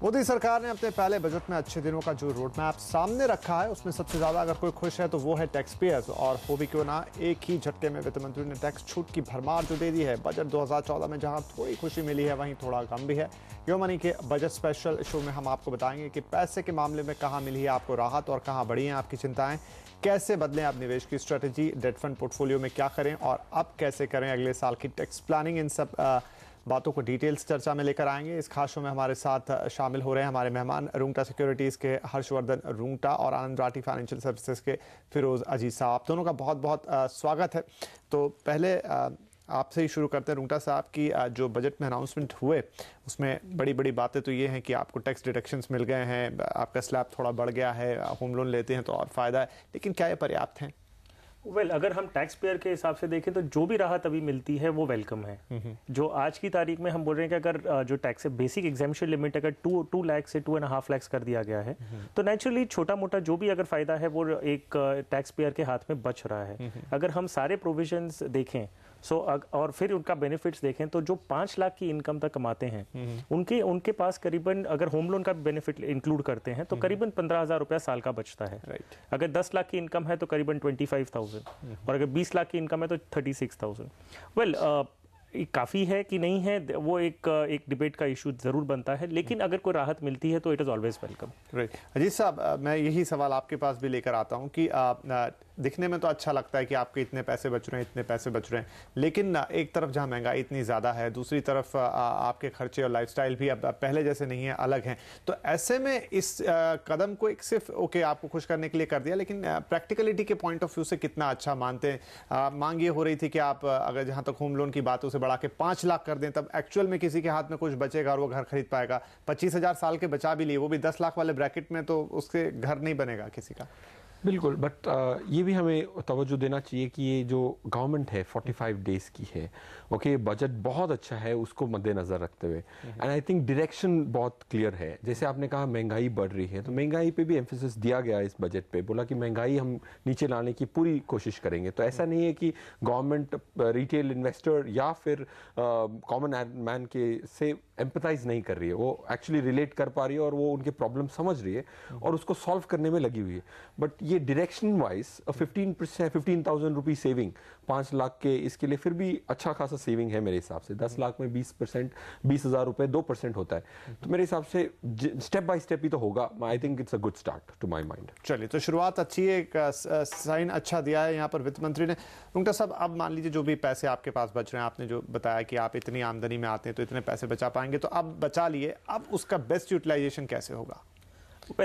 मोदी सरकार ने अपने पहले बजट में अच्छे दिनों का जो रोड मैप सामने रखा है उसमें सबसे ज्यादा अगर कोई खुश है तो वो है टैक्स पेयर्स। और हो भी क्यों ना, एक ही झटके में वित्त मंत्री ने टैक्स छूट की भरमार जो दे दी है। बजट 2014 में जहां थोड़ी खुशी मिली है वहीं थोड़ा गम भी है। यो मनी के बजट स्पेशल शो में हम आपको बताएंगे कि पैसे के मामले में कहां मिली है आपको राहत और कहां बढ़ी हैं आपकी चिंताएं। कैसे बदलें आप निवेश की स्ट्रेटेजी, डेट फंड पोर्टफोलियो में क्या करें और अब कैसे करें अगले साल की टैक्स प्लानिंग। इन सब बातों को डिटेल्स चर्चा में लेकर आएंगे। इस खास शो में हमारे साथ शामिल हो रहे हैं हमारे मेहमान रुंगटा सिक्योरिटीज़ के हर्षवर्धन रुंगटा और आनंद राठी फाइनेंशियल सर्विसेज के फिरोज अजीज साहब। आप दोनों का बहुत बहुत स्वागत है। तो पहले आपसे ही शुरू करते हैं रुंगटा साहब की जो बजट में अनाउंसमेंट हुए उसमें बड़ी बड़ी बातें तो ये हैं कि आपको टैक्स डिडक्शंस मिल गए हैं, आपका स्लैब थोड़ा बढ़ गया है, होम लोन लेते हैं तो और फायदा है, लेकिन क्या ये पर्याप्त हैं? अगर हम टैक्स पेयर के हिसाब से देखें तो जो भी राहत अभी मिलती है वो वेलकम है। जो आज की तारीख में हम बोल रहे हैं कि अगर जो टैक्स बेसिक एग्जाम्पशन लिमिट अगर 2 लाख से 2.5 लाख कर दिया गया है तो नेचुरली छोटा मोटा जो भी अगर फायदा है वो एक टैक्स पेयर के हाथ में बच रहा है। अगर हम सारे प्रोविजंस देखें और फिर उनका बेनिफिट्स देखें तो जो 5 लाख की इनकम तक कमाते हैं उनके पास करीबन, अगर होम लोन का बेनिफिट इंक्लूड करते हैं तो करीबन 15,000 रुपया साल का बचता है। अगर 10 लाख की इनकम है तो करीबन 25,000 और अगर 20 लाख की इनकम है तो 36,000। काफ़ी है कि नहीं है वो एक डिबेट का इशू जरूर बनता है, लेकिन अगर कोई राहत मिलती है तो it is always welcome. Right Ajit साहब, मैं यही सवाल आपके पास भी लेकर आता हूं कि दिखने में तो अच्छा लगता है कि आपके इतने पैसे बच रहे हैं, इतने पैसे बच रहे हैं, लेकिन एक तरफ जहां महंगाई इतनी ज़्यादा है, दूसरी तरफ आपके खर्चे और लाइफस्टाइल भी अब पहले जैसे नहीं है, अलग हैं। तो ऐसे में इस कदम को एक सिर्फ आपको खुश करने के लिए कर दिया, लेकिन प्रैक्टिकलिटी के पॉइंट ऑफ व्यू से कितना अच्छा मानते हैं? मांग ये हो रही थी कि आप अगर जहां तक होम लोन की बात उसे बढ़ा के 5 लाख कर दें तब एक्चुअल में किसी के हाथ में कुछ बचेगा और वो घर खरीद पाएगा। 25,000 साल के बचा भी लिए, वो भी 10 लाख वाले ब्रैकेट में, तो उसके घर नहीं बनेगा किसी का। बिल्कुल, बट ये भी हमें तवज्जो देना चाहिए कि ये जो गवर्नमेंट है 45 डेज की है, ओके, बजट बहुत अच्छा है उसको मद्देनजर रखते हुए, एंड आई थिंक डायरेक्शन बहुत क्लियर है। जैसे आपने कहा महंगाई बढ़ रही है तो महंगाई पे भी एम्फेसिस दिया गया इस बजट पे, बोला कि महंगाई हम नीचे लाने की पूरी कोशिश करेंगे। तो ऐसा नहीं है कि गवर्नमेंट रिटेल इन्वेस्टर या फिर कॉमन मैन के से एम्पथाइज नहीं कर रही है, वो एक्चुअली रिलेट कर पा रही है और वो उनके प्रॉब्लम समझ रही है और उसको सॉल्व करने में लगी हुई है। बट ये डायरेक्शन वाइज 15,000 रुपी सेविंग 5 लाख के, इसके लिए फिर भी अच्छा खासा सेविंग है मेरे हिसाब से। 10 लाख में 20%, 20,000 रुपए 2% होता है, तो मेरे हिसाब से स्टेप बाय स्टेप ही तो होगा। I think it's a good start to my mind. चलिए, तो शुरुआत अच्छी है, एक साइन अच्छा दिया है यहाँ पर वित्त मंत्री ने। रुंगटा साहब, अब मान लीजिए जो भी पैसे आपके पास बच रहे हैं, आपने जो बताया कि आप इतनी आमदनी में आते हैं तो इतने पैसे बचा पाएंगे, तो अब बचा लिए, अब उसका बेस्ट यूटिलाइजेशन कैसे होगा?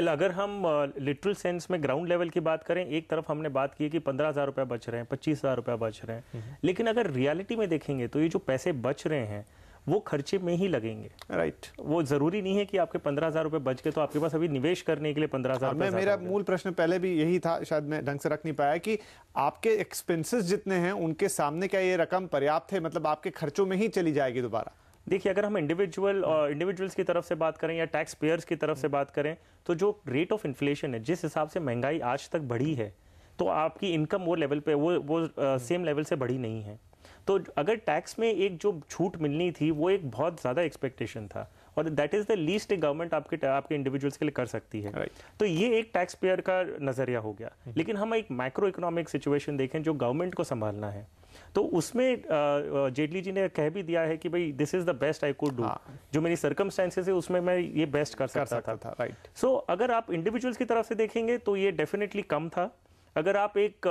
अगर हम लिटरल सेंस में ग्राउंड लेवल की बात करें, एक तरफ हमने बात की कि 15,000 रुपया बच रहे हैं, 25,000 रुपया बच रहे हैं, लेकिन अगर रियलिटी में देखेंगे तो ये जो पैसे बच रहे हैं वो खर्चे में ही लगेंगे। राइट वो जरूरी नहीं है कि आपके 15,000 रुपए बच के तो आपके पास अभी निवेश करने के लिए 15,000 रुपए। मेरा मूल प्रश्न पहले भी यही था, शायद मैं ढंग से रख नहीं पाया, कि आपके एक्सपेंसेस जितने हैं उनके सामने क्या ये रकम पर्याप्त है? मतलब आपके खर्चों में ही चली जाएगी दोबारा? देखिए, अगर हम इंडिविजुअल्स की तरफ से बात करें या टैक्स पेयर्स की तरफ से बात करें तो जो रेट ऑफ इन्फ्लेशन है, जिस हिसाब से महंगाई आज तक बढ़ी है, तो आपकी इनकम वो लेवल पे वो सेम लेवल से बढ़ी नहीं है। तो अगर टैक्स में एक जो छूट मिलनी थी वो एक बहुत ज्यादा एक्सपेक्टेशन था और that is the least government आपके इंडिविजुअल्स के लिए कर सकती है। तो ये एक टैक्स पेयर का नजरिया हो गया। लेकिन हम एक मैक्रो इकोनॉमिक सिचुएशन देखें जो गवर्नमेंट को संभालना है, तो उसमें जेटली जी ने कह भी दिया है कि भाई this is the best I could do, जो मेरी सर्कमस्टेंसेस है उसमें मैं ये बेस्ट कर सकता था। सो अगर आप इंडिविजुअल्स की तरफ से देखेंगे तो ये डेफिनेटली कम था। अगर आप एक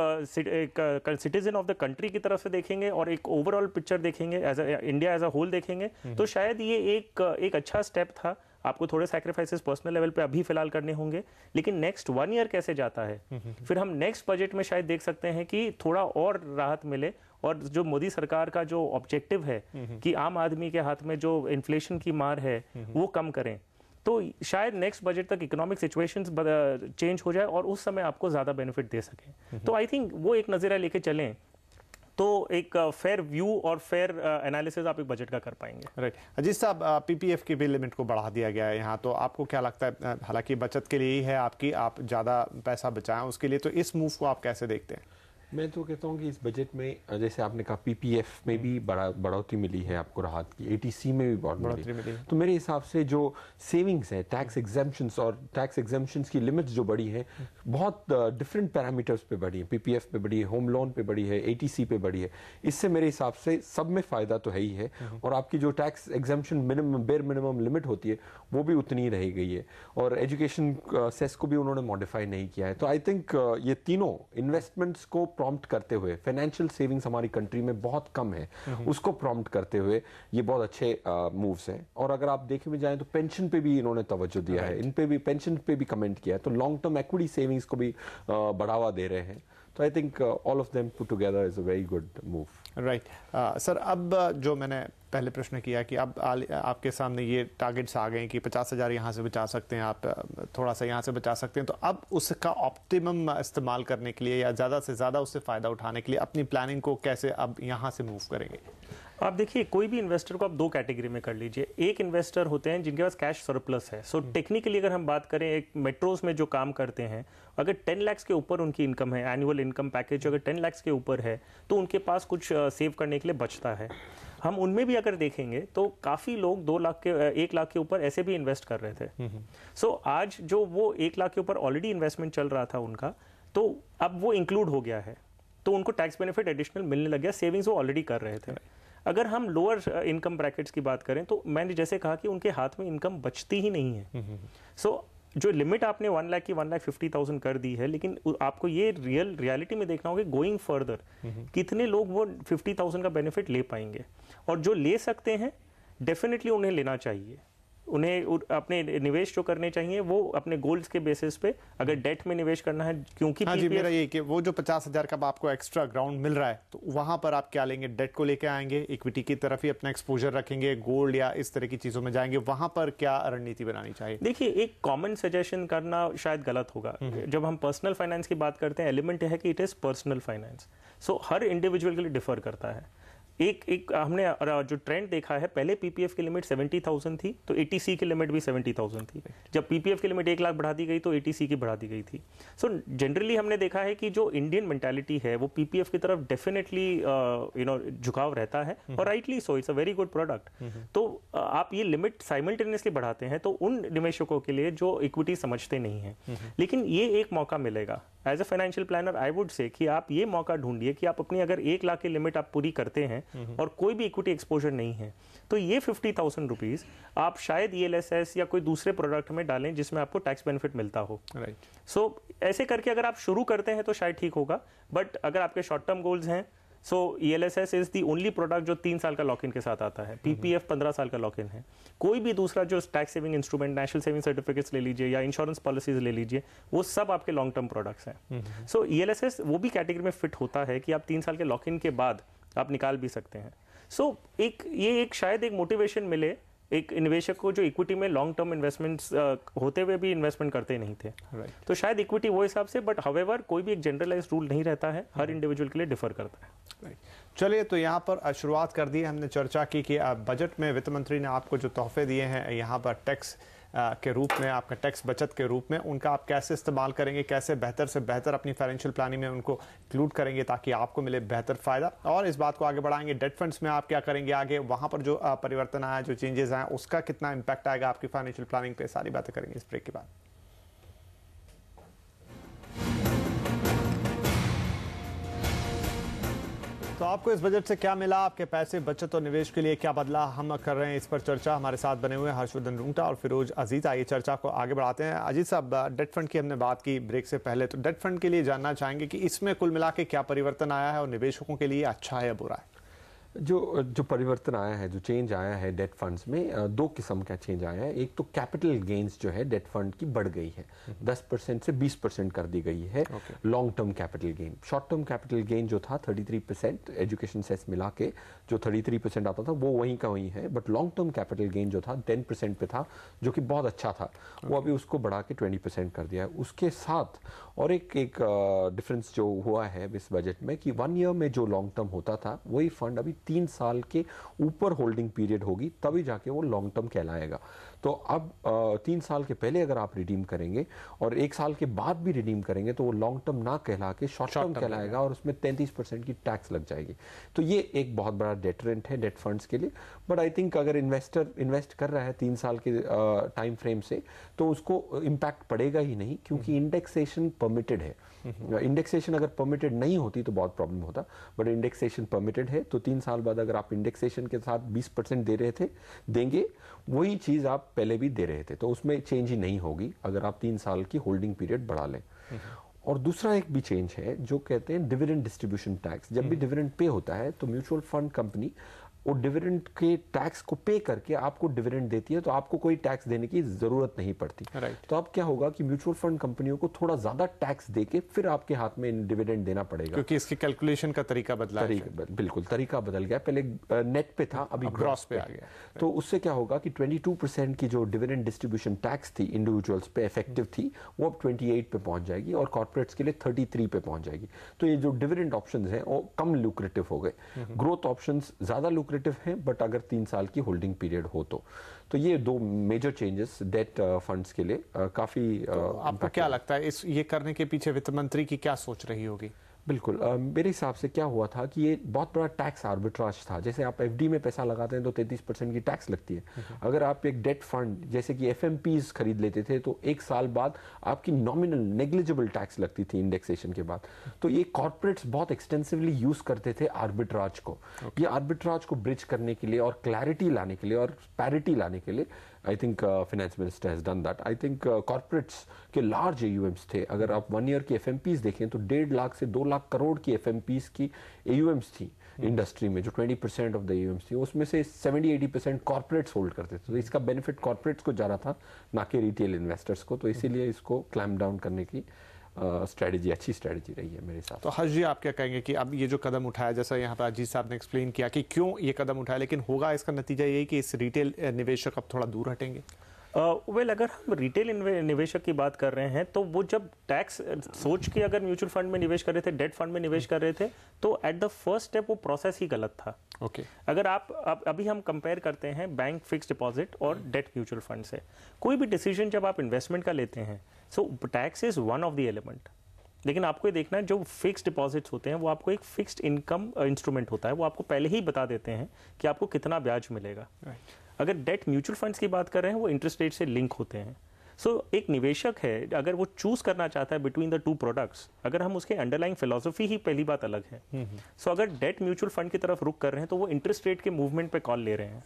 सिटीजन ऑफ द कंट्री की तरफ से देखेंगे और एक ओवरऑल पिक्चर देखेंगे, इंडिया एज अ होल देखेंगे, तो शायद ये एक अच्छा स्टेप था। आपको थोड़े सैक्रिफाइसेस पर्सनल लेवल पे अभी फिलहाल करने होंगे, लेकिन नेक्स्ट 1 ईयर कैसे जाता है, फिर हम नेक्स्ट बजट में शायद देख सकते हैं कि थोड़ा और राहत मिले। और जो मोदी सरकार का जो ऑब्जेक्टिव है कि आम आदमी के हाथ में जो इन्फ्लेशन की मार है वो कम करें, तो शायद नेक्स्ट बजट तक इकोनॉमिक सिचुएशंस चेंज हो जाए और उस समय आपको ज्यादा बेनिफिट दे सके। तो आई थिंक वो एक नजरिया लेके चलें तो एक फेयर व्यू और फेयर एनालिसिस आप एक बजट का कर पाएंगे। राइट अजीत साहब, पीपीएफ की भी लिमिट को बढ़ा दिया गया है यहाँ, तो आपको क्या लगता है? हालांकि बचत के लिए ही है आपकी, आप ज़्यादा पैसा बचाएं उसके लिए, तो इस मूव को आप कैसे देखते हैं? मैं तो कहता हूँ कि इस बजट में जैसे आपने कहा पीपीएफ में भी बढ़ोतरी मिली है आपको राहत की, एटीसी में भी बढ़ोतरी मिली है। तो मेरे हिसाब से जो सेविंग्स है, टैक्स एग्जेम्पशंस और टैक्स एग्जेम्पशंस की लिमिट्स जो बढ़ी है बहुत डिफरेंट पैरामीटर्स पे बढ़ी है, पीपीएफ पे बढ़ी है, होम लोन पे बढ़ी है, एटीसी पे बढ़ी है। इससे मेरे हिसाब से सब में फायदा तो है ही है, और आपकी जो tax exemption bare minimum limit होती है वो भी उतनी ही रही गई है, और एजुकेशन सेस को भी उन्होंने मॉडिफाई नहीं किया है। तो आई थिंक ये तीनों इन्वेस्टमेंट्स को प्रॉम्प्ट करते हुए, फाइनेंशियल सेविंग्स हमारी कंट्री में बहुत कम है, उसको प्रॉम्प्ट करते हुए ये बहुत अच्छे मूव्स हैं। और अगर आप देखे भी जाएं तो पेंशन पे भी इन्होंने तवज्जो दिया है, इन पे भी पेंशन पे भी कमेंट किया है, तो लॉन्ग टर्म इक्विटी सेविंग्स को भी बढ़ावा दे रहे हैं। तो I think all of them put together is a very good move. Right sir, अब जो मैंने पहले प्रश्न किया कि अब आपके सामने ये टारगेट्स आ गए कि 50,000 यहाँ से बचा सकते हैं आप, थोड़ा सा यहाँ से बचा सकते हैं, तो अब उसका ऑप्टिमम इस्तेमाल करने के लिए या ज़्यादा से ज़्यादा उससे फ़ायदा उठाने के लिए अपनी प्लानिंग को कैसे अब यहाँ से मूव करेंगे? आप देखिए, कोई भी इन्वेस्टर को आप दो कैटेगरी में कर लीजिए। एक इन्वेस्टर होते हैं जिनके पास कैश सरप्लस है। सो टेक्निकली अगर हम बात करें, एक मेट्रोज में जो काम करते हैं, अगर 10 लाख के ऊपर उनकी इनकम है, एनुअल इनकम पैकेज अगर 10 लाख के ऊपर है, तो उनके पास कुछ सेव करने के लिए बचता है। हम उनमें भी अगर देखेंगे तो काफ़ी लोग 2 लाख के 1 लाख के ऊपर ऐसे भी इन्वेस्ट कर रहे थे। सो आज जो वो 1 लाख के ऊपर ऑलरेडी इन्वेस्टमेंट चल रहा था उनका, तो अब वो इंक्लूड हो गया है, तो उनको टैक्स बेनिफिट एडिशनल मिलने लग गया, सेविंग्स वो ऑलरेडी कर रहे थे। अगर हम लोअर इनकम ब्रैकेट्स की बात करें तो मैंने जैसे कहा कि उनके हाथ में इनकम बचती ही नहीं है। सो जो लिमिट आपने 1 लाख की 1,50,000 कर दी है, लेकिन आपको ये रियलिटी में देखना होगा गोइंग फर्दर कितने लोग वो 50,000 का बेनिफिट ले पाएंगे, और जो ले सकते हैं डेफिनेटली उन्हें लेना चाहिए। उन्हें अपने निवेश जो करने चाहिए वो अपने गोल्स के बेसिस पे, अगर डेट में निवेश करना है, क्योंकि हाँ जी, मेरा ये कि वो जो 50,000 का आपको एक्स्ट्रा ग्राउंड मिल रहा है, तो वहां पर आप क्या लेंगे? डेट को लेके आएंगे, इक्विटी की तरफ ही अपना एक्सपोजर रखेंगे, गोल्ड या इस तरह की चीजों में जाएंगे? वहां पर क्या रणनीति बनानी चाहिए? देखिए, एक कॉमन सजेशन करना शायद गलत होगा। जब हम पर्सनल फाइनेंस की बात करते हैं, एलिमेंट है कि it is personal finance, so her individual के लिए डिफर करता है। एक हमने जो ट्रेंड देखा है, पहले पीपीएफ की लिमिट 70,000 थी, तो एटीसी की लिमिट भी 70,000 थी। जब पीपीएफ की लिमिट 1 लाख बढ़ा दी गई तो एटीसी की बढ़ा दी गई थी। सो जनरली हमने देखा है कि जो इंडियन मेंटालिटी है वो पीपीएफ की तरफ डेफिनेटली झुकाव रहता है, और rightly so, it's a very good product. तो आप ये लिमिट साइमल्टेनियसली बढ़ाते हैं तो उन निवेशकों के लिए जो इक्विटी समझते नहीं है, लेकिन ये एक मौका मिलेगा। As a financial planner I would say कि आप ये मौका ढूंढिए कि आप अपनी अगर 1 लाख की लिमिट आप पूरी करते हैं और कोई भी इक्विटी एक्सपोजर नहीं है, तो ये 50,000 रुपीज आप शायद ELSS या कोई दूसरे प्रोडक्ट में डालें जिसमें आपको टैक्स बेनिफिट मिलता हो। राइट। सो ऐसे करके अगर आप शुरू करते हैं तो शायद ठीक होगा, बट अगर आपके शॉर्ट टर्म गोल्स हैं, सो ELSS is the only product जो 3 साल का लॉक इन के साथ आता है। PPF 15 साल का लॉक इन है। कोई भी दूसरा जो tax saving instrument, national saving certificates ले लीजिए या इंश्योरेंस पॉलिसीज ले लीजिए, वो सब आपके लॉन्ग टर्म प्रोडक्ट्स हैं। सो ELSS वो भी कैटेगरी में फिट होता है कि आप 3 साल के लॉक इन के बाद आप निकाल भी सकते हैं। सो ये शायद एक मोटिवेशन मिले एक निवेशक को जो इक्विटी में लॉन्ग टर्म इन्वेस्टमेंट्स होते हुए भी इन्वेस्टमेंट करते नहीं थे। तो शायद इक्विटी वो हिसाब से, बट हाउएवर कोई भी एक जनरलाइज्ड रूल नहीं रहता है, हर इंडिविजुअल के लिए डिफर करता है। चलिए, तो यहाँ पर शुरुआत कर दी, हमने चर्चा की कि बजट में वित्त मंत्री ने आपको जो तोहफे दिए हैं यहाँ पर टैक्स के रूप में, आपका टैक्स बचत के रूप में, उनका आप कैसे इस्तेमाल करेंगे, कैसे बेहतर से बेहतर अपनी फाइनेंशियल प्लानिंग में उनको इंक्लूड करेंगे ताकि आपको मिले बेहतर फायदा, और इस बात को आगे बढ़ाएंगे। डेट फंड्स में आप क्या करेंगे आगे, वहां पर जो परिवर्तन आया, जो चेंजेस आए, उसका कितना इंपैक्ट आएगा आपकी फाइनेंशियल प्लानिंग पे, सारी बातें करेंगे इस ब्रेक के बाद। तो आपको इस बजट से क्या मिला, आपके पैसे बचत और निवेश के लिए क्या बदला, हम कर रहे हैं इस पर चर्चा। हमारे साथ बने हुए हर्षवर्धन रुंगटा और फिरोज अजीज। आइए चर्चा को आगे बढ़ाते हैं। अजीज साहब, डेट फंड की हमने बात की ब्रेक से पहले, तो डेट फंड के लिए जानना चाहेंगे कि इसमें कुल मिला के क्या परिवर्तन आया है और निवेशकों के लिए अच्छा है या बुरा है? जो परिवर्तन आया है, जो चेंज आया है डेट फंड्स में, 2 किस्म का चेंज आया है। एक तो कैपिटल गेन्स जो है डेट फंड की बढ़ गई है, 10% से 20% कर दी गई है। Long term capital gain, short term capital gain जो था 33%, एजुकेशन सेस मिला के जो 33% आता था वो वहीं का वहीं है, but long term capital gain जो था 10% पे था, जो कि बहुत अच्छा था, वो अभी उसको बढ़ा के 20% कर दिया है। उसके साथ और एक डिफरेंस जो हुआ है इस बजट में कि 1 ईयर में जो लॉन्ग टर्म होता था वही फंड अभी 3 साल के ऊपर होल्डिंग पीरियड होगी, तभी जाके वो लॉन्ग टर्म कहलाएगा। तो अब 3 साल के पहले अगर आप रिडीम करेंगे और 1 साल के बाद भी रिडीम करेंगे तो वो लॉन्ग टर्म ना कहला के शॉर्ट टर्म कहलाएगा और उसमें 33% की टैक्स लग जाएगी। तो ये एक बहुत बड़ा डेटरेंट है डेट फंड्स के लिए। बट आई थिंक अगर इन्वेस्टर इन्वेस्ट कर रहा है 3 साल के टाइम फ्रेम से तो उसको इम्पैक्ट पड़ेगा ही नहीं, क्योंकि इंडेक्सेशन परमिटेड है। इंडेक्सेशन अगर परमिटेड नहीं होती तो बहुत प्रॉब्लम होता, बट इंडेक्सेशन परमिटेड है। तो 3 साल बाद अगर आप इंडेक्सेशन के साथ 20% दे रहे थे, देंगे वही चीज आप पहले भी दे रहे थे, तो उसमें चेंज ही नहीं होगी अगर आप 3 साल की होल्डिंग पीरियड बढ़ा लें। और दूसरा एक भी चेंज है जो कहते हैं डिविडेंड डिस्ट्रीब्यूशन टैक्स। जब भी डिविडेंड पे होता है तो म्यूचुअल फंड कंपनी वो डिविडेंड के टैक्स को पे करके आपको डिविडेंड देती है, तो आपको कोई टैक्स देने की जरूरत नहीं पड़ती। तो अब क्या होगा कि म्यूचुअल फंड कंपनियों को थोड़ा ज्यादा टैक्स देके फिर आपके हाथ में डिविडेंड देना पड़ेगा, क्योंकि इसके कैलकुलेशन का तरीका बदला है। बिल्कुल तरीका बदल गया, पहले नेट पे था, अभी ग्रॉस पे आ गया। तो उससे क्या होगा कि 22% की जो डिविडेंड डिस्ट्रीब्यूशन टैक्स थी इंडिविजुअल्स पे इफेक्टिव थी, वो अब 28 पे पहुंच जाएगी और कॉर्पोरेट्स के लिए 33 पे पहुंच जाएगी। तो ये जो डिविडेंड ऑप्शंस हैं वो कम लुक्रेटिव हो गए, ग्रोथ ऑप्शंस ज्यादा लुक्रेटिव हैं, बट अगर 3 साल की होल्डिंग पीरियड हो तो ये 2 मेजर चेंजेस डेट फंड्स के लिए काफी आपको क्या लगता है इस ये करने के पीछे वित्त मंत्री की क्या सोच रही होगी? बिल्कुल, मेरे हिसाब से क्या हुआ था कि ये बहुत बड़ा टैक्स आर्बिट्राज था। जैसे आप एफडी में पैसा लगाते हैं तो 33% की टैक्स लगती है। अगर आप एक डेट फंड जैसे कि एफएमपीज खरीद लेते थे तो 1 साल बाद आपकी नॉमिनल नेग्लिजिबल टैक्स लगती थी इंडेक्सेशन के बाद। तो ये कॉर्पोरेट्स बहुत एक्सटेंसिवली यूज करते थे आर्बिट्राज को। ये आर्बिट्राज को ब्रिज करने के लिए और क्लैरिटी लाने के लिए और पैरिटी लाने के लिए I think finance minister has done that. I think corporates के लार्ज एयूएम्स थे। अगर आप 1 ईयर की एफएमपीज देखें तो 1.5 लाख से 2 लाख करोड़ की एफएमपीज की एयूएम्स थी इंडस्ट्री में, जो 20% ऑफ द एयूएम्स थी, उसमें से 70-80% कॉर्पोरेट्स होल्ड करते थे। तो इसका बेनिफिट कॉर्पोरेट्स को जा रहा था, ना कि रिटेल इन्वेस्टर्स को। तो इसीलिए इसको क्लैम्प डाउन करने की स्ट्रेटजी अच्छी स्ट्रेटजी रही है मेरे साथ। तो हर्ष जी, आप क्या कहेंगे कि अब ये जो कदम उठाया, जैसा यहाँ पर अजीत साहब ने एक्सप्लेन किया कि क्यों ये कदम उठाया, लेकिन होगा इसका नतीजा यही कि इस रिटेल निवेशक अब थोड़ा दूर हटेंगे? अगर हम रिटेल निवेशक की बात कर रहे हैं तो वो जब टैक्स सोच के अगर म्यूचुअल फंड में निवेश कर रहे थे, डेट फंड में निवेश कर रहे थे, तो एट द फर्स्ट स्टेप वो प्रोसेस ही गलत था। अगर आप अभी हम कंपेयर करते हैं बैंक फिक्स डिपॉजिट और डेट म्यूचुअल फंड से, कोई भी डिसीजन जब आप इन्वेस्टमेंट का लेते हैं, so tax is one of the element. लेकिन आपको ये देखना है जो फिक्स्ड डिपॉजिट्स होते हैं वो आपको एक फिक्स्ड इनकम इंस्ट्रूमेंट होता है, वो आपको पहले ही बता देते हैं कि आपको कितना ब्याज मिलेगा। अगर डेट म्यूचुअल फंड्स की बात कर रहे हैं वो इंटरेस्ट रेट से लिंक होते हैं। एक निवेशक है अगर वो चूज करना चाहता है बिटवीन द 2 प्रोडक्ट्स, अगर हम उसके अंडरलाइंग फिलॉसफी ही पहली बात अलग है। अगर डेट म्यूचुअल फंड की तरफ रुख कर रहे हैं तो वो इंटरेस्ट रेट के मूवमेंट पे कॉल ले रहे हैं।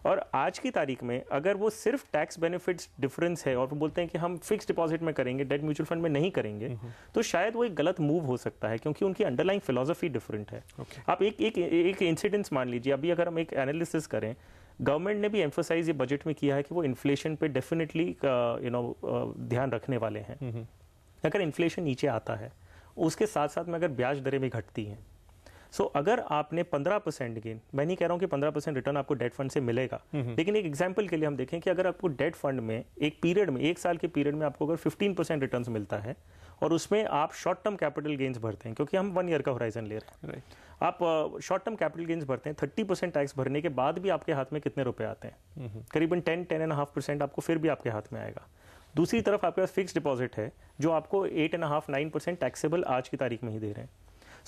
और आज की तारीख में अगर वो सिर्फ टैक्स बेनिफिट्स डिफरेंस है और वो बोलते हैं कि हम फिक्स डिपॉजिट में करेंगे, डेट म्यूचुअल फंड में नहीं करेंगे, तो शायद वो एक गलत मूव हो सकता है, क्योंकि उनकी अंडरलाइंग फिलॉसफी डिफरेंट है। आप एक इंसिडेंस मान लीजिए, अभी अगर हम एक एनालिसिस करें, गवर्नमेंट ने भी एम्फोसाइज ये बजट में किया है कि वो इन्फ्लेशन पे डेफिनेटली ध्यान रखने वाले हैं। अगर इन्फ्लेशन नीचे आता है, उसके साथ साथ में अगर ब्याज दरें भी घटती हैं, अगर आपने 15% गेन, मैं नहीं कह रहा हूं कि 15% रिटर्न आपको डेट फंड से मिलेगा, लेकिन एक एग्जांपल के लिए हम देखें कि अगर आपको डेट फंड में एक पीरियड में 1 साल के पीरियड में आपको अगर 15% रिटर्न मिलता है और उसमें आप शॉर्ट टर्म कैपिटल गेन्स भरते हैं, क्योंकि हम 1 ईयर का होराइजन ले रहे हैं, आप शॉर्ट टर्म कैपिटल गेन्स भरते हैं, 30% टैक्स भरने के बाद भी आपके हाथ में कितने रुपए आते हैं? करीबन 10-10.5% आपको फिर भी आपके हाथ में आएगा। दूसरी तरफ आपके पास फिक्स डिपॉजिट है जो आपको 8.5-9% टैक्सेबल आज की तारीख में ही दे रहे हैं।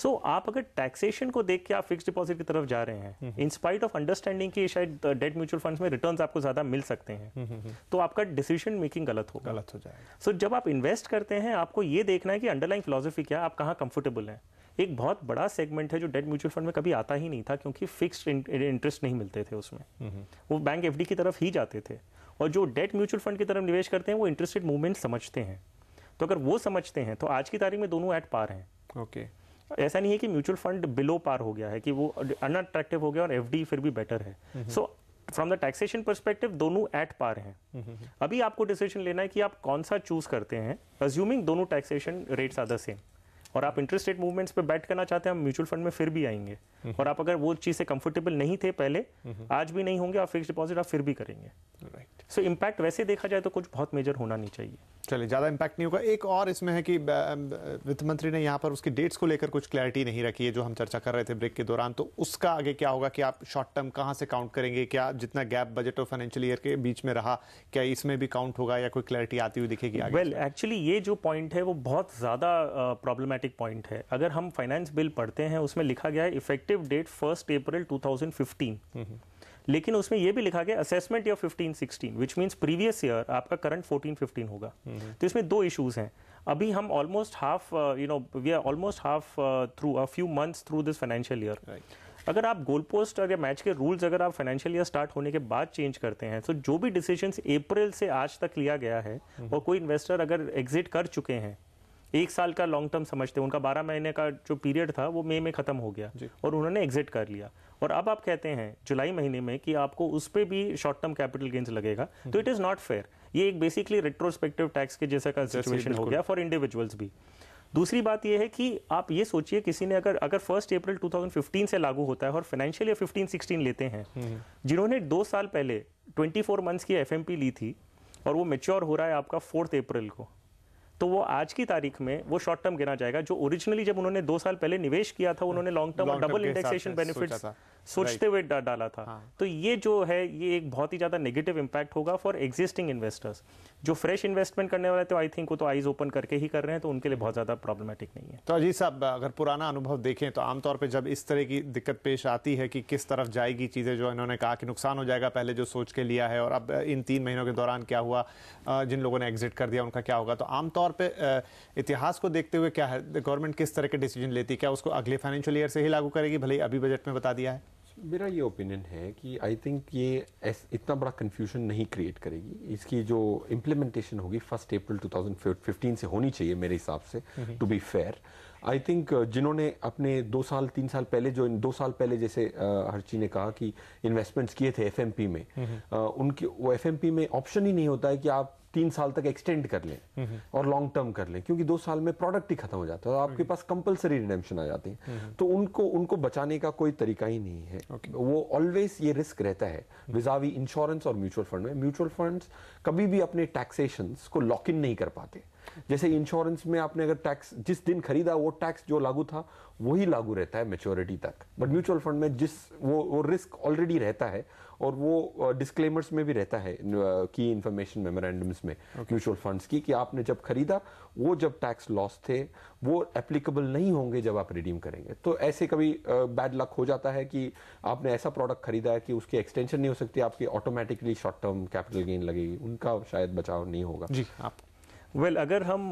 आप अगर टैक्सेशन को देख के आप फिक्स डिपॉजिट की तरफ जा रहे हैं, इन स्पाइट ऑफ अंडरस्टैंडिंग कि शायद डेट म्यूचुअल फंड्स में रिटर्न्स आपको ज्यादा मिल सकते हैं, तो आपका डिसीजन मेकिंग गलत हो जाएगा। जब आप इन्वेस्ट करते हैं, आपको ये देखना है कि अंडरलाइंग फिलॉसफी क्या है, आप कहाँ कंफर्टेबल हैं। एक बहुत बड़ा सेगमेंट है जो डेट म्यूचुअल फंड में कभी आता ही नहीं था, क्योंकि फिक्स्ड इंटरेस्ट नहीं मिलते थे उसमें, वो बैंक एफडी की तरफ ही जाते थे। और जो डेट म्यूचुअल फंड की तरफ निवेश करते हैं वो इंटरेस्ट रेट मूवमेंट समझते हैं। तो अगर वो समझते हैं तो आज की तारीख में दोनों एट पार हैं। ऐसा नहीं है कि म्यूचुअल फंड बिलो पार हो गया है, कि वो अनअट्रैक्टिव हो गया और एफडी फिर भी बेटर है। फ्रॉम द टैक्सेशन पर्सपेक्टिव दोनों एट पार हैं। अभी आपको डिसीजन लेना है कि आप कौन सा चूज करते हैं, अज्यूमिंग दोनों taxation rates are the same, और आप इंटरेस्ट रेट मूवमेंट्स पे बैट करना चाहते हैं, हम म्यूचुअल फंड में फिर भी आएंगे। और आप अगर वो चीज से कंफर्टेबल नहीं थे पहले, आज भी नहीं होंगे, आप फिक्स डिपॉजिट आप फिर भी करेंगे। सो इम्पैक्ट वैसे देखा जाए तो कुछ बहुत मेजर होना नहीं चाहिए। चलिए, ज़्यादा इम्पैक्ट नहीं होगा। एक और इसमें है कि वित्त मंत्री ने यहाँ पर उसकी डेट्स को लेकर कुछ क्लैरिटी नहीं रखी है, जो हम चर्चा कर रहे थे ब्रेक के दौरान। तो उसका आगे क्या होगा कि आप शॉर्ट टर्म कहाँ से काउंट करेंगे? क्या जितना गैप बजट और फाइनेंशियल ईयर के बीच में रहा, क्या इसमें भी काउंट होगा या कोई क्लैरिटी आती हुई दिखेगी आगे? वेल एक्चुअली ये जो पॉइंट है वो बहुत ज़्यादा प्रॉब्लमेटिक पॉइंट है। अगर हम फाइनेंस बिल पढ़ते हैं उसमें लिखा गया है इफेक्टिव डेट 1 अप्रैल 2015, लेकिन उसमें यह भी लिखा गया assessment year 15-16, which means previous year आपका करंट 14-15 होगा। तो इसमें दो इश्यूज हैं। अभी हम almost half we are almost half through a few months through this financial year. अगर आप गोल पोस्ट अगर मैच के रूल्स अगर आप फाइनेंशियल ईयर स्टार्ट होने के बाद चेंज करते हैं, तो जो भी डिसीजंस अप्रैल से आज तक लिया गया है और कोई इन्वेस्टर अगर एग्जिट कर चुके हैं, 1 साल का लॉन्ग टर्म समझते हैं, उनका 12 महीने का जो पीरियड था वो मई में खत्म हो गया और उन्होंने एग्जिट कर लिया, और अब आप कहते हैं जुलाई महीने में कि आपको उस पे भी शॉर्ट टर्म कैपिटल गेन्स लगेगा, तो इट इज नॉट फेयर। ये एक बेसिकली रेट्रोस्पेक्टिव टैक्स के जैसा का सिचुएशन हो गया फॉर इंडिविजुअल्स भी। दूसरी बात यह है कि आप ये सोचिए, किसी ने अगर 1 अप्रैल 2015 से लागू होता है और फाइनेंशियल ईयर 15-16 लेते हैं, जिन्होंने 2 साल पहले 24 मंथ्स की एफएमपी ली थी और वो मैच्योर हो रहा है आपका 4 अप्रैल को, तो वो आज की तारीख में वो शॉर्ट टर्म गिना जाएगा। जो ओरिजिनली जब उन्होंने 2 साल पहले निवेश किया था, उन्होंने लॉन्ग टर्म और डबल इंडेक्सेशन बेनिफिट्स सोचते हुए डाला था। तो ये जो है ये एक बहुत ही ज्यादा नेगेटिव इंपैक्ट होगा फॉर एग्जिस्टिंग इन्वेस्टर्स। जो फ्रेश इन्वेस्टमेंट करने वाले, तो आई थिंक वो तो आईज ओपन करके ही कर रहे हैं, तो उनके लिए बहुत ज्यादा प्रॉब्लमेटिक नहीं है। तो अजीत साहब, अगर पुराना अनुभव देखें तो आमतौर पे जब इस तरह की दिक्कत पेश आती है कि किस तरफ जाएगी चीज़ें, जो इन्होंने कहा कि नुकसान हो जाएगा पहले जो सोच के लिया है, और अब इन 3 महीनों के दौरान क्या हुआ, जिन लोगों ने एग्जिट कर दिया उनका क्या होगा, तो आमतौर पर इतिहास को देखते हुए क्या है, गवर्नमेंट किस तरह के डिसीजन लेती है? क्या उसको अगले फाइनेंशियल ईयर से ही लागू करेगी, भले ही अभी बजट में बता दिया है? मेरा ये ओपिनियन है कि आई थिंक ये इतना बड़ा कंफ्यूजन नहीं क्रिएट करेगी। इसकी जो इम्प्लीमेंटेशन होगी 1 अप्रैल 2015 से होनी चाहिए मेरे हिसाब से, to be fair. I think जिन्होंने अपने 2 साल 3 साल पहले, जो 2 साल पहले जैसे हर्षी ने कहा कि इन्वेस्टमेंट्स किए थे एफएमपी में, उनकी वो एफएमपी में ऑप्शन ही नहीं होता है कि आप 3 साल तक एक्सटेंड कर लें और लॉन्ग टर्म कर लें, क्योंकि 2 साल में प्रोडक्ट ही खत्म हो जाता है और आपके पास कंपलसरी रिडेम्पशन आ जाती है। तो उनको बचाने का कोई तरीका ही नहीं है। वो ऑलवेज ये रिस्क रहता है विजावी इंश्योरेंस और म्यूचुअल फंड में। म्यूचुअल फंड्स कभी भी अपने टैक्सेशंस को लॉक इन नहीं कर पाते। जैसे इंश्योरेंस में आपने अगर टैक्स जिस दिन खरीदा, वो टैक्स जो लागू था वही लागू रहता है मैच्योरिटी तक। बट म्यूचुअल फंड में वो रिस्क ऑलरेडी रहता है, और वो डिस्क्लेमर्स में भी रहता है की इंफॉर्मेशन मेमोरेंडम्स में म्यूचुअल फंड्स की, कि आपने जब खरीदा वो जब टैक्स लॉस थे वो एप्लीकेबल नहीं होंगे जब आप रिडीम करेंगे। तो ऐसे कभी बैड लक हो जाता है कि आपने ऐसा प्रोडक्ट खरीदा है कि उसकी एक्सटेंशन नहीं हो सकती, आपकी automatically short term capital gain लगेगी, उनका शायद बचाव नहीं होगा। जी, आप अगर हम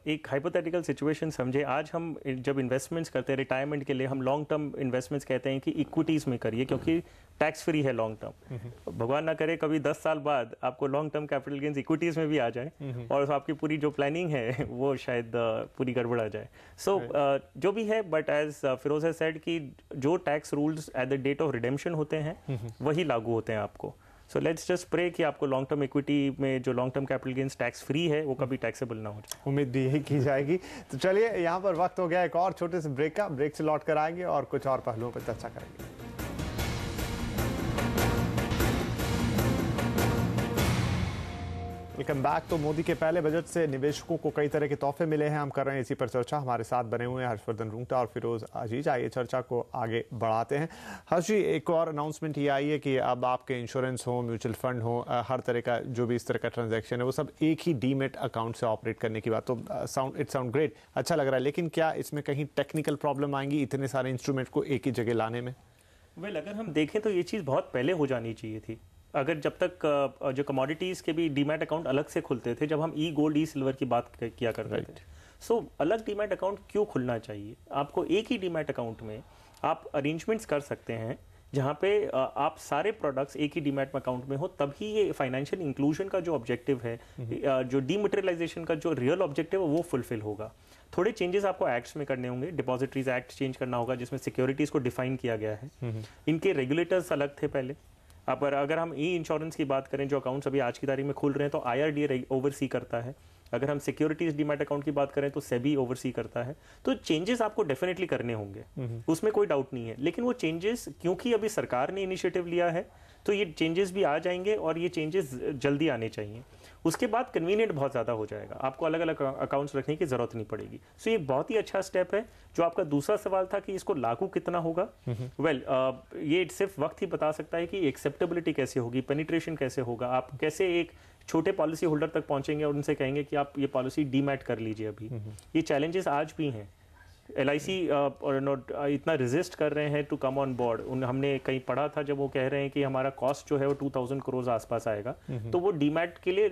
एक हाइपोथेटिकल सिचुएशन समझे, आज हम जब इन्वेस्टमेंट्स करते हैं रिटायरमेंट के लिए, हम लॉन्ग टर्म इन्वेस्टमेंट्स कहते हैं कि इक्विटीज में करिए क्योंकि टैक्स फ्री है लॉन्ग टर्म। भगवान ना करे कभी 10 साल बाद आपको long term capital gains equities में भी आ जाए और आपकी पूरी जो प्लानिंग है वो शायद पूरी गड़बड़ आ जाए। सो जो भी है, but as Firoz has said कि जो tax rules at the date of redemption होते हैं वही लागू होते हैं आपको। सो लेट्स जस्ट प्रे कि आपको लॉन्ग टर्म इक्विटी में जो long term capital gains tax free है वो कभी टैक्सेबल ना हो जाए। उम्मीद भी यही की जाएगी। तो चलिए, यहाँ पर वक्त हो गया एक और छोटे से ब्रेक का। ब्रेक से लौट कर आएंगे और कुछ और पहलुओं पर चर्चा करेंगे। Welcome back. तो मोदी के पहले बजट से निवेशकों को कई तरह के तोहफे मिले हैं, हम कर रहे हैं इसी पर चर्चा। हमारे साथ बने हुए हैं हर्षवर्धन रुंगटा और फिरोज अजीज। आइए चर्चा को आगे बढ़ाते हैं। हर्ष जी, एक और अनाउंसमेंट ये आई है कि अब आपके इंश्योरेंस हो, म्यूचुअल फंड हो, हर तरह का जो भी इस तरह का ट्रांजैक्शन है वो सब एक ही डीमेट अकाउंट से ऑपरेट करने की बात। तो इट साउंड ग्रेट, अच्छा लग रहा है, लेकिन क्या इसमें कहीं टेक्निकल प्रॉब्लम आएंगी इतने सारे इंस्ट्रूमेंट को एक ही जगह लाने में? अगर हम देखें तो ये चीज़ बहुत पहले हो जानी चाहिए थी। अगर जब तक जो कमोडिटीज़ के भी डीमैट अकाउंट अलग से खुलते थे, जब हम ई गोल्ड ई सिल्वर की बात किया करते थे, सो अलग डीमैट अकाउंट क्यों खुलना चाहिए? आपको एक ही डीमैट अकाउंट में आप अरेंजमेंट्स कर सकते हैं जहाँ पे आप सारे प्रोडक्ट्स एक ही डीमैट अकाउंट में हो, तभी ये फाइनेंशियल इंक्लूजन का जो ऑब्जेक्टिव है, जो डीमटेरियलाइजेशन का जो रियल ऑब्जेक्टिव है वो फुलफिल होगा। थोड़े चेंजेस आपको एक्ट्स में करने होंगे। डिपॉजिटरीज एक्ट चेंज करना होगा जिसमें सिक्योरिटीज को डिफाइन किया गया है। इनके रेगुलेटर्स अलग थे पहले। अब अगर हम ई इंश्योरेंस की बात करें, जो अकाउंट्स अभी आज की तारीख में खुल रहे हैं, तो IRDA ओवरसी करता है। अगर हम सिक्योरिटीज डीमैट अकाउंट की बात करें तो सेबी ओवरसी करता है। तो चेंजेस आपको डेफिनेटली करने होंगे, उसमें कोई डाउट नहीं है, लेकिन वो चेंजेस क्योंकि अभी सरकार ने इनिशिएटिव लिया है तो ये चेंजेस भी आ जाएंगे और ये चेंजेस जल्दी आने चाहिए। उसके बाद कन्वीनियंट बहुत ज़्यादा हो जाएगा, आपको अलग अलग अकाउंट्स रखने की ज़रूरत नहीं पड़ेगी। सो ये बहुत ही अच्छा स्टेप है। जो आपका दूसरा सवाल था कि इसको लागू कितना होगा, ये सिर्फ वक्त ही बता सकता है कि एक्सेप्टेबिलिटी कैसे होगी, पेनिट्रेशन कैसे होगा, आप कैसे एक छोटे पॉलिसी होल्डर तक पहुंचेंगे और उनसे कहेंगे कि आप ये पॉलिसी डीमैट कर लीजिए। अभी ये चैलेंजेस आज भी हैं। LIC इतना रेजिस्ट कर रहे हैं टू कम ऑन बोर्ड। हमने कहीं पढ़ा था जब वो कह रहे हैं कि हमारा कॉस्ट जो है वो 2000 करोड़ आसपास आएगा, तो वो डीमैट के लिए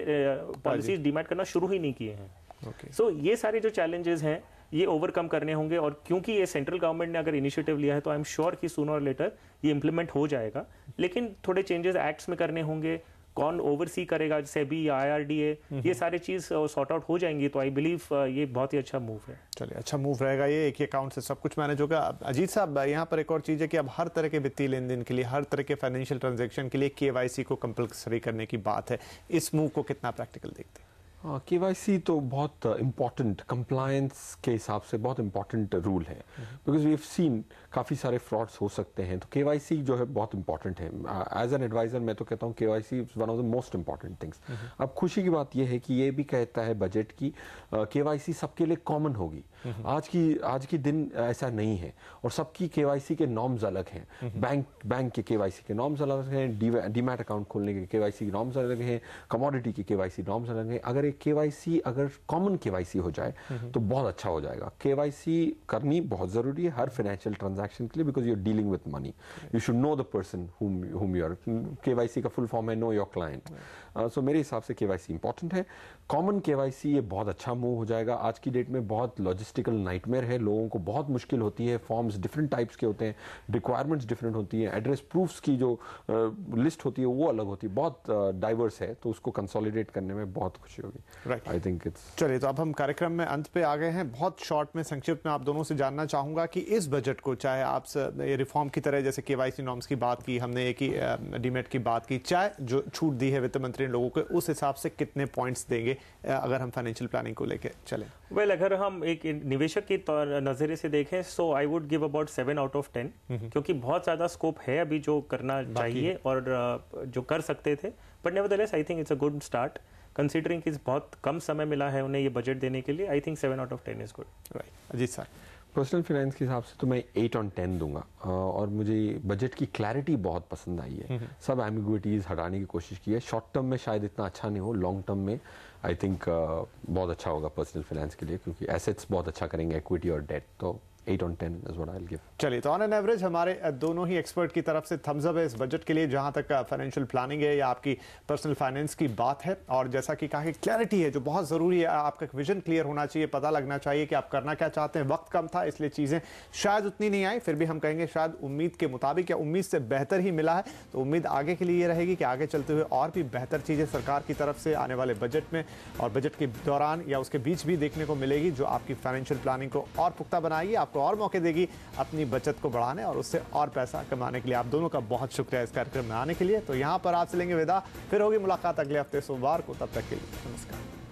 पॉलिसीज डीमैट करना शुरू ही नहीं किए हैं। सो ये सारे जो चैलेंजेस हैं ये ओवरकम करने होंगे, और क्योंकि ये सेंट्रल गवर्नमेंट ने अगर इनिशिएटिव लिया है तो आई एम श्योर कि सूनर और लेटर ये इंप्लीमेंट हो जाएगा। लेकिन थोड़े चेंजेस एक्ट्स में करने होंगे, कौन ओवरसी करेगा, सेबी या IRDA, ये सारे चीज सॉर्ट आउट हो जाएंगी। तो आई बिलीव ये बहुत ही अच्छा मूव है। चलिए, अच्छा मूव रहेगा ये, एक ही अकाउंट से सब कुछ मैनेज होगा। अजीत साहब, यहाँ पर एक और चीज़ है कि अब हर तरह के वित्तीय लेन देन के लिए, हर तरह के फाइनेंशियल ट्रांजैक्शन के लिए KYC को कंपल्सरी करने की बात है। इस मूव को कितना प्रैक्टिकल देखते हैं? KYC तो बहुत इम्पॉर्टेंट, कंप्लायंस के हिसाब से बहुत इम्पॉर्टेंट रूल है, बिकॉज वी हैव सीन काफ़ी सारे फ्रॉड्स हो सकते हैं। तो KYC जो है बहुत इंपॉर्टेंट है। एज एन एडवाइजर मैं तो कहता हूँ KYC is one of the most important things. अब खुशी की बात यह है कि ये भी कहता है बजट की KYC सबके लिए कॉमन होगी। आज की दिन ऐसा नहीं है, और सबकी KYC के नॉर्म्स अलग हैं। बैंक के KYC के नॉर्म्स अलग हैं, डीमैट अकाउंट खोलने के KYC नॉर्म्स अलग हैं, कमोडिटी के KYC नॉर्म्स अलग हैं। अगर KYC अगर कॉमन KYC हो जाए तो बहुत अच्छा हो जाएगा। KYC करनी बहुत जरूरी है हर फाइनेंशियल ट्रांजैक्शन के लिए, because you are dealing with money, you should know the person whom you are। KYC का फुल फॉर्म है नो योर क्लाइंट। सो मेरे हिसाब से KYC इंपॉर्टेंट है। कॉमन KYC ये बहुत अच्छा मूव हो जाएगा। आज की डेट में बहुत लॉजिस्टिकल नाइटमेयर है, लोगों को बहुत मुश्किल होती है, फॉर्म्स डिफरेंट टाइप्स के होते हैं, रिक्वायरमेंट्स डिफरेंट होती हैं, एड्रेस प्रूफ्स की जो लिस्ट होती है वो अलग होती है, बहुत डाइवर्स है। तो उसको कंसोलिडेट करने में बहुत खुशी होगी। Right, I think it's. चलिए, तो अब हम कार्यक्रम में अंत पे आ गए हैं। बहुत शॉर्ट में, संक्षिप्त में आप दोनों से जानना चाहूंगा कि इस बजट को, चाहे आप रिफॉर्म की तरह जैसे KYC नॉर्म्स की बात की हमने, एक ही डीमैट की बात की, चाहे जो छूट दी है वित्त मंत्री ने लोगों को, उस हिसाब से कितने पॉइंट्स देंगे अगर हम फाइनेंशियल प्लानिंग को लेकर चलें? वेल, अगर हम एक निवेशक के नजरिए से देखें, so I would give about 7 out of 10, क्योंकि बहुत ज्यादा स्कोप है अभी जो करना चाहिए और जो कर सकते थे। But nevertheless I think it's a good start, considering कि बहुत कम समय मिला है उन्हें ये बजट देने के लिए। I think 7 out of 10 is good. Right, Ajit sir. Personal finance के हिसाब से तो मैं 8 on 10 दूंगा, और मुझे बजट की क्लैरिटी बहुत पसंद आई है। सब एम्बिग्विटीज हटाने की कोशिश की है। शॉर्ट टर्म में शायद इतना अच्छा नहीं हो, लॉन्ग टर्म में आई थिंक बहुत अच्छा होगा पर्सनल फाइनेंस के लिए, क्योंकि एसेट्स बहुत अच्छा करेंगे, इक्विटी और डेट। तो 8 on 10 is what I'll give। चलिए, तो ऑन एन एवरेज हमारे दोनों ही एक्सपर्ट की तरफ से थम्स अप है इस बजट के लिए, जहां तक फाइनेंशियल प्लानिंग है या आपकी पर्सनल फाइनेंस की बात है। और जैसा कि कहा कि क्लैरिटी है जो बहुत ज़रूरी है, आपका विजन क्लियर होना चाहिए, पता लगना चाहिए कि आप करना क्या चाहते हैं। वक्त कम था इसलिए चीज़ें शायद उतनी नहीं आई, फिर भी हम कहेंगे शायद उम्मीद के मुताबिक या उम्मीद से बेहतर ही मिला है। तो उम्मीद आगे के लिए ये रहेगी कि आगे चलते हुए और भी बेहतर चीज़ें सरकार की तरफ से आने वाले बजट में और बजट के दौरान या उसके बीच भी देखने को मिलेगी, जो आपकी फाइनेंशियल प्लानिंग को और पुख्ता बनाएगी, आपको और मौके देगी अपनी बचत को बढ़ाने और उससे और पैसा कमाने के लिए। आप दोनों का बहुत शुक्रिया इस कार्यक्रम में आने के लिए। तो यहाँ पर आपसे लेंगे विदा, फिर होगी मुलाकात अगले हफ्ते सोमवार को। तब तक के लिए नमस्कार।